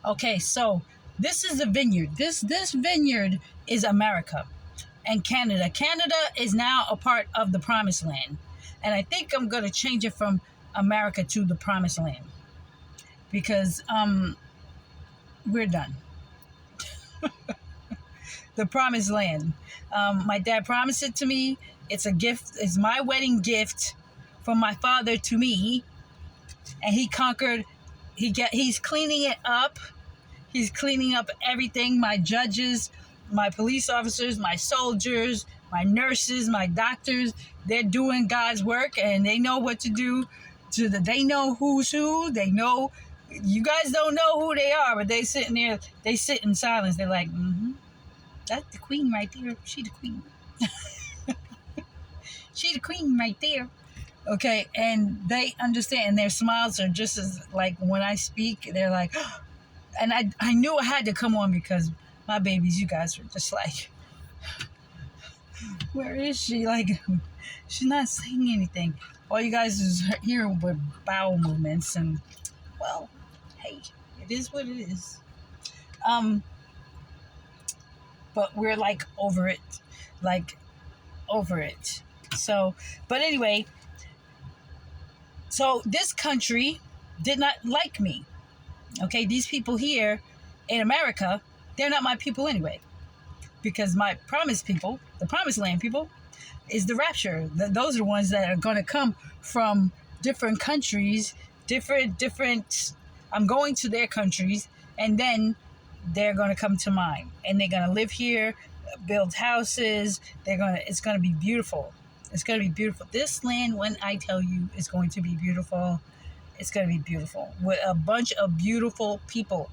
Okay, so this is a vineyard. This vineyard is America and Canada. Canada is now a part of the Promised Land, and I think I'm gonna change it from America to the Promised Land because we're done. The Promised Land. My dad promised it to me. It's a gift. It's my wedding gift from my father to me, and he conquered. He's cleaning it up. He's cleaning up everything. My judges, my police officers, my soldiers, my nurses, my doctors. They're doing God's work, and they know what to do. They know who's who. They know. You guys don't know who they are, but they sitting there. They sit in silence. They're like, mm-hmm. That's the queen right there. She the queen. She the queen right there. Okay, and they understand. And their smiles are just as like when I speak, they're like, and I knew I had to come on because my babies, you guys were just like, where is she? Like, she's not saying anything. All you guys is hearing with bowel movements, and well, hey, it is what it is. But we're like over it, like over it. So, but anyway, so this country did not like me. Okay, these people here in America, they're not my people anyway. Because my promised people, the promised land people, is the rapture. Those are the ones that are going to come from different countries, different. I'm going to their countries, and then they're going to come to mine, and they're going to live here, build houses. It's going to be beautiful. It's going to be beautiful. This land, when I tell you, is going to be beautiful. It's going to be beautiful with a bunch of beautiful people.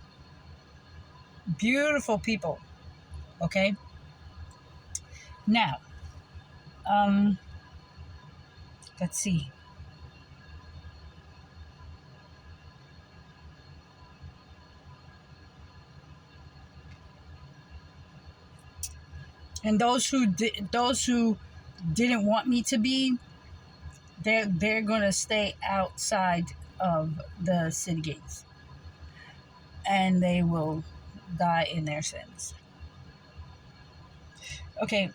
Beautiful people. Okay. Now, let's see. And those who didn't want me to be, they're gonna stay outside of the city gates, and they will die in their sins. Okay,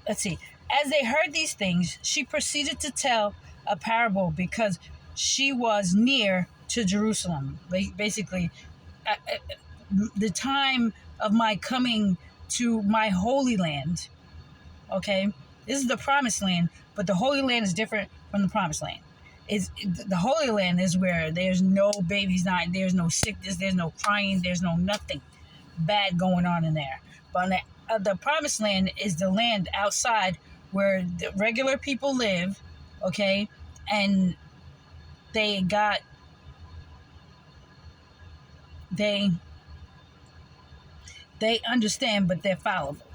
let's see. As they heard these things, she proceeded to tell a parable because she was near to Jerusalem. Basically, the time of my coming to my holy land. Okay, this is the promised land, but the holy land is different from the promised land. The holy land is where there's no babies dying, there's no sickness, there's no crying, there's no nothing bad going on in there. But the promised land is the land outside where the regular people live, okay, and they understand, but they're fallible.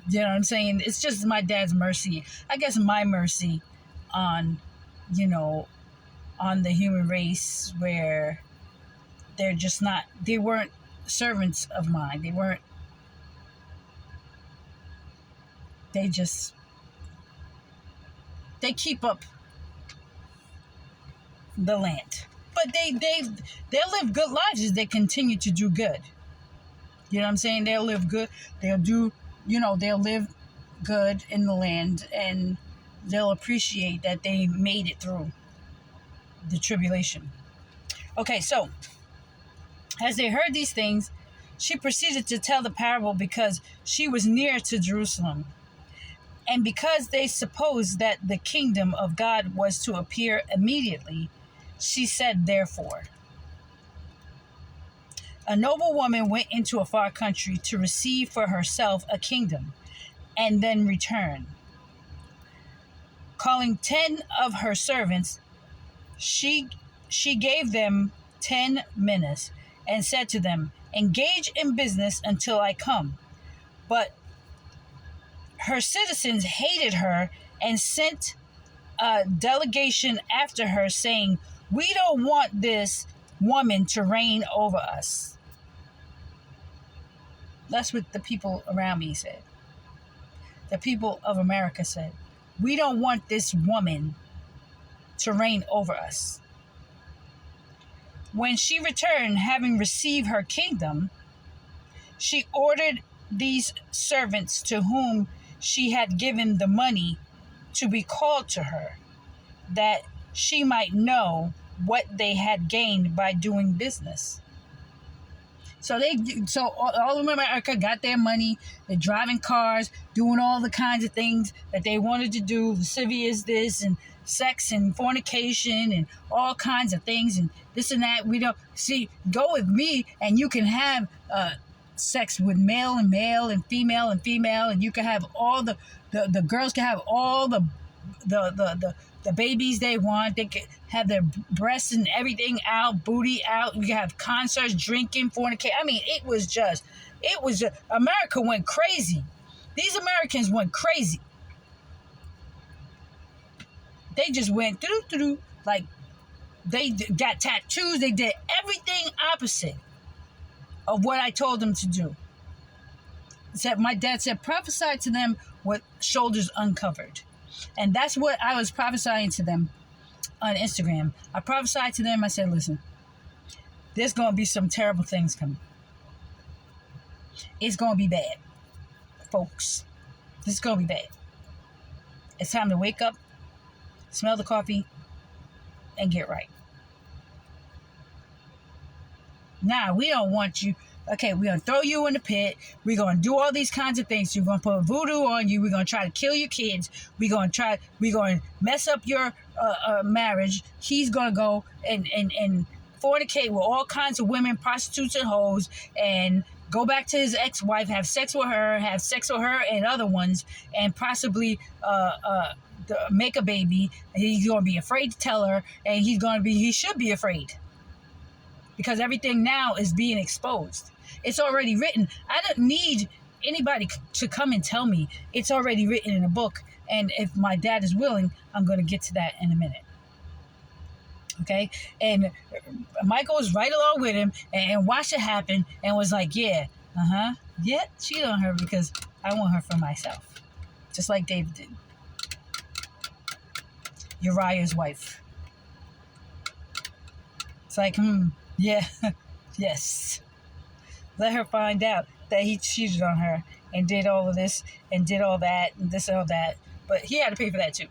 You know what I'm saying? It's just my dad's mercy. I guess my mercy on, on the human race where they weren't servants of mine. They keep up the land. But they'll live good lives as they continue to do good. You know what I'm saying? They'll live good. They'll live good in the land, and they'll appreciate that they made it through the tribulation. Okay, so as they heard these things, she proceeded to tell the parable because she was near to Jerusalem, and because they supposed that the kingdom of God was to appear immediately. She said, therefore, a noble woman went into a far country to receive for herself a kingdom, and then return. Calling 10 of her servants, she gave them 10 minas and said to them, engage in business until I come. But her citizens hated her and sent a delegation after her, saying, we don't want this woman to reign over us. That's what the people around me said. The people of America said, we don't want this woman to reign over us. When she returned, having received her kingdom, she ordered these servants to whom she had given the money to be called to her, that she might know what they had gained by doing business. So all of America got their money. They're driving cars, doing all the kinds of things that they wanted to do. Lascivious this and sex and fornication and all kinds of things and this and that. We don't see. Go with me, and you can have sex with male and female, and you can have all the girls can have all the babies they want. They can have their breasts and everything out, booty out. You can have concerts, drinking, fornicating. I mean, it was just America went crazy. These Americans went crazy. They just went through, like they got tattoos. They did everything opposite of what I told them to do. Except my dad said, prophesy to them with shoulders uncovered. And that's what I was prophesying to them on Instagram. I prophesied to them. I said, listen, there's going to be some terrible things coming. It's going to be bad, folks. This is going to be bad. It's time to wake up, smell the coffee, and get right. Nah, we don't want you. Okay, we're going to throw you in the pit. We're going to do all these kinds of things. We're going to put voodoo on you. We're going to try to kill your kids. We're going to mess up your marriage. He's going to go and fornicate with all kinds of women, prostitutes and hoes, and go back to his ex-wife, have sex with her and other ones, and possibly make a baby. He's going to be afraid to tell her, and he should be afraid. Because everything now is being exposed. It's already written. I don't need anybody to come and tell me. It's already written in a book. And if my dad is willing, I'm going to get to that in a minute. Okay? And Michael was right along with him and watched it happen and was like, yeah, cheat on her because I want her for myself. Just like David did. Uriah's wife. It's like, yeah, yes. Let her find out that he cheated on her and did all of this and did all that and this and all that. But he had to pay for that too.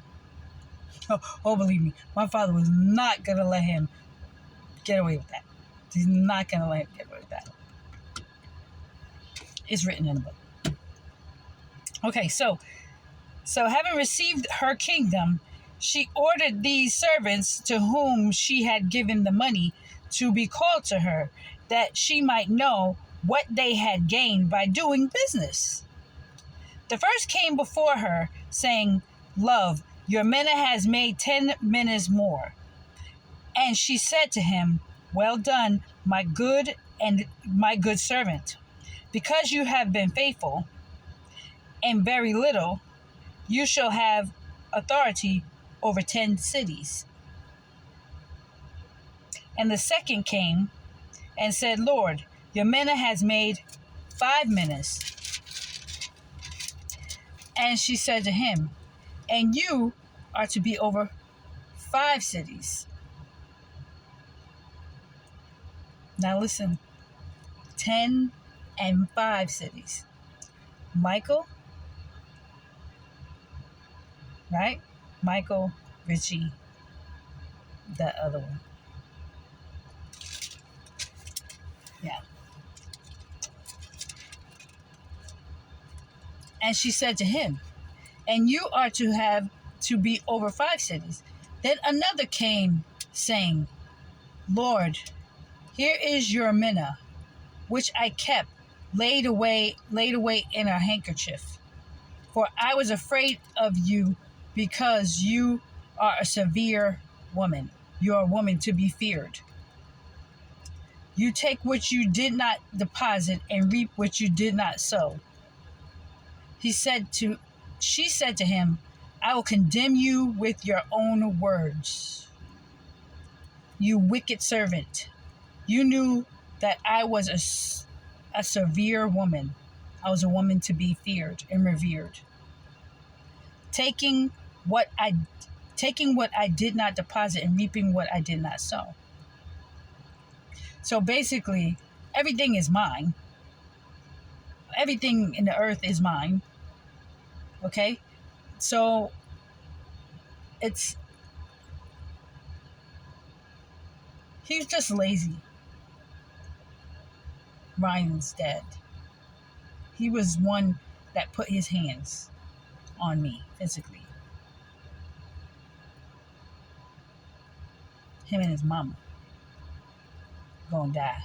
Oh, believe me, my father was not going to let him get away with that. He's not going to let him get away with that. It's written in the book. Okay, so having received her kingdom, she ordered these servants to whom she had given the money to be called to her, that she might know what they had gained by doing business. The first came before her, saying, Love, your mina has made 10 minas more. And she said to him, Well done, my good servant. Because you have been faithful in very little, you shall have authority over 10 cities. And the second came and said, Lord, your mina has made 5 minas. And she said to him, And you are to be over 5 cities. Now listen, 10 and 5 cities. Michael, right? Michael, Richie, that other one. Yeah. And she said to him, And you are to be over 5 cities. Then another came, saying, Lord, here is your mina, which I kept laid away in a handkerchief. For I was afraid of you, because you are a severe woman. You are a woman to be feared. You take what you did not deposit and reap what you did not sow. She said to him, I will condemn you with your own words. You wicked servant. You knew that I was a severe woman. I was a woman to be feared and revered. Taking what I did not deposit and reaping what I did not sow. So basically, everything is mine. Everything in the earth is mine. Okay? So it's he's just lazy. Ryan's dad. He was one that put his hands on me physically. Him and his mama gonna die.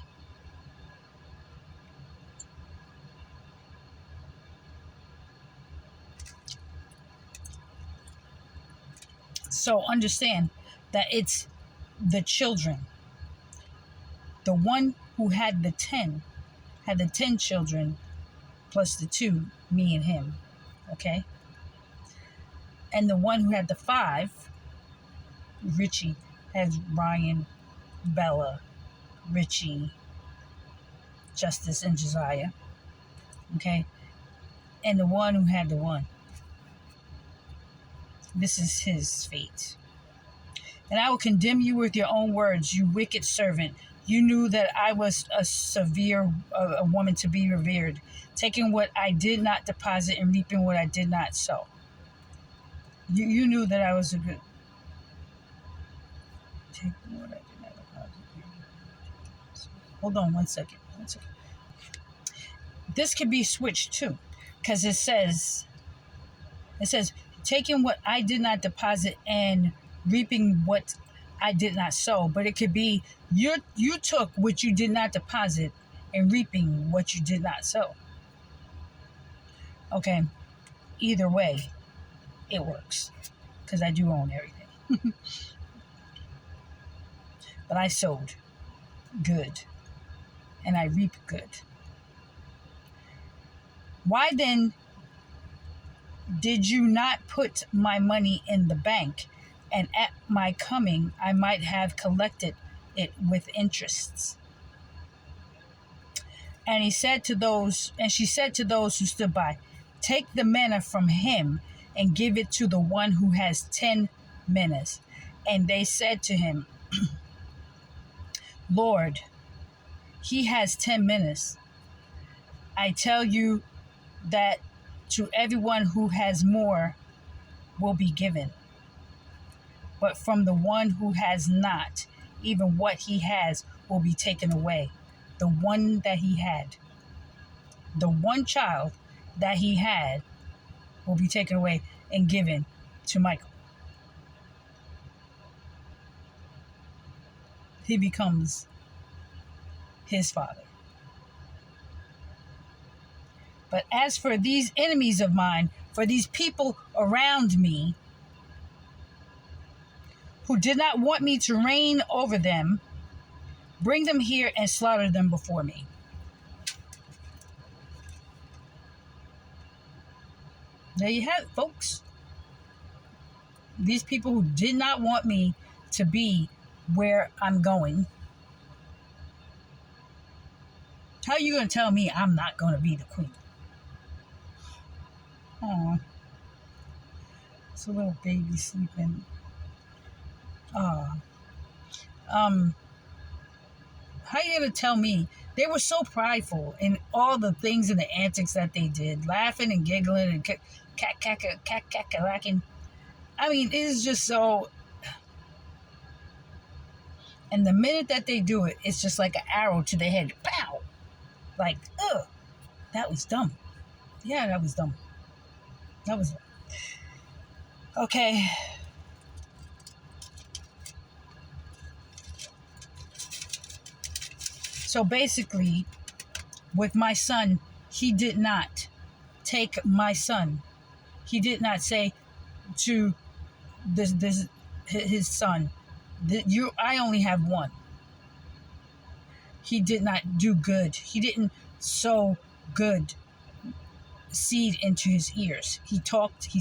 So understand that it's the children. The one who had the 10 children plus the two, me and him. Okay? And the one who had the 5, Richie, has Ryan, Bella, Richie, Justice, and Josiah. Okay? And the one who had the 1. This is his fate. And I will condemn you with your own words, you wicked servant. You knew that I was a woman to be revered, taking what I did not deposit and reaping what I did not sow. You knew that I was a good. Taking what I did not deposit. Hold on 1 second. This could be switched too, because it says, taking what I did not deposit and reaping what I did not sow. But it could be you took what you did not deposit and reaping what you did not sow. Okay, either way, it works because I do own everything. But I sowed good and I reap good. Why then did you not put my money in the bank, and at my coming I might have collected it with interests? And she said to those who stood by, take the manna from him and give it to the one who has 10 minas. And they said to him, Lord, he has 10 minas. I tell you that to everyone who has more will be given, but from the one who has not, even what he has will be taken away. The one that he had, the one child that he had, will be taken away and given to Michael. He becomes his father. But as for these enemies of mine, for these people around me who did not want me to reign over them, bring them here and slaughter them before me. There you have it, folks. These people who did not want me to be where I'm going. How are you going to tell me I'm not going to be the queen? Oh, it's a little baby sleeping. How are you going to tell me? They were so prideful in all the things and the antics that they did, laughing and giggling and cack-lacking. I mean, it is just so. And the minute that they do it, it's just like an arrow to their head. Pow! Like, ugh, that was dumb. Yeah, that was dumb. That was. Okay. So basically, with my son, he did not take my son. He did not say to his son, I only have one. He did not do good. He didn't sow good seed into his ears. He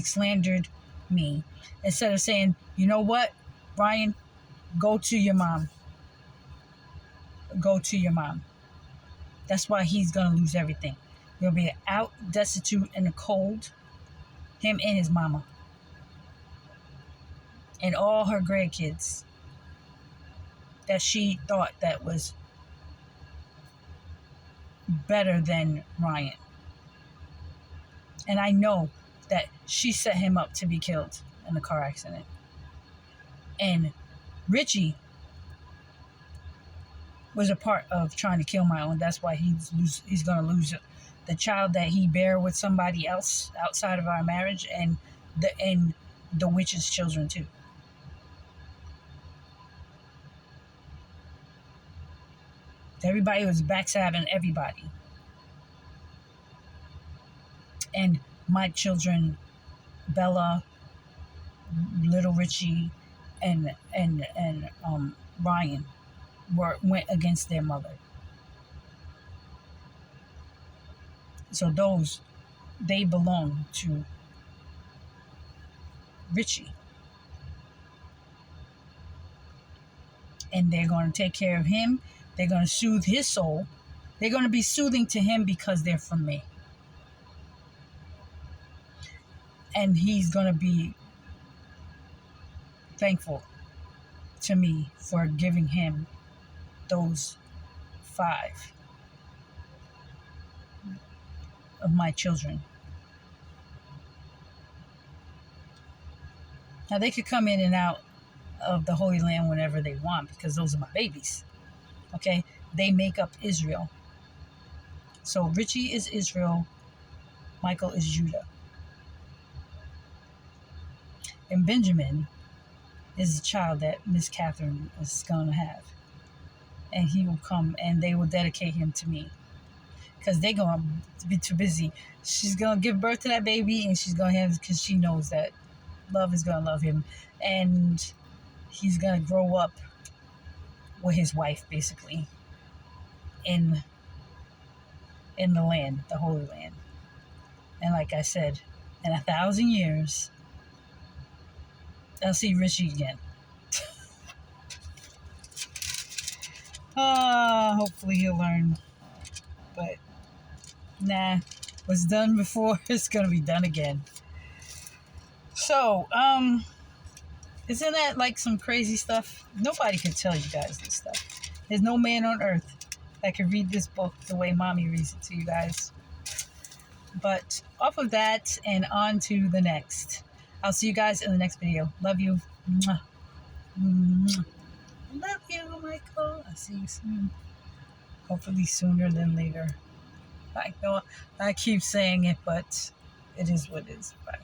slandered me. Instead of saying, you know what, Ryan, go to your mom. Go to your mom. That's why he's going to lose everything. He'll be out, destitute, in the cold. Him and his mama. And all her grandkids that she thought that was better than Ryan. And I know that she set him up to be killed in a car accident. And Richie was a part of trying to kill Milo, and that's why he's going to lose the child that he bear with somebody else outside of our marriage, and the witch's children too. Everybody was backstabbing everybody, and my children, Bella, little Richie, and Ryan, went against their mother. So they belong to Richie. And they're going to take care of him. They're going to soothe his soul. They're going to be soothing to him because they're from me. And he's going to be thankful to me for giving him those 5 of my children. Now, they could come in and out of the Holy Land whenever they want because those are my babies. Okay? They make up Israel. So Richie is Israel. Michael is Judah. And Benjamin is the child that Miss Catherine is going to have. And he will come and they will dedicate him to me. Because they're going to be too busy. She's going to give birth to that baby and she's going to have, because she knows that love is going to love him. And he's going to grow up with his wife, basically, in the land, the Holy Land. And like I said, in 1,000 years, I'll see Richie again. Hopefully he'll learn. But, nah, what's done before is going to be done again. So, isn't that like some crazy stuff? Nobody can tell you guys this stuff. There's no man on earth that can read this book the way mommy reads it to you guys. But off of that and on to the next. I'll see you guys in the next video. Love you. Mwah. Mwah. Love you, Michael. I'll see you soon. Hopefully sooner than later. I know I keep saying it, but it is what it is. Bye.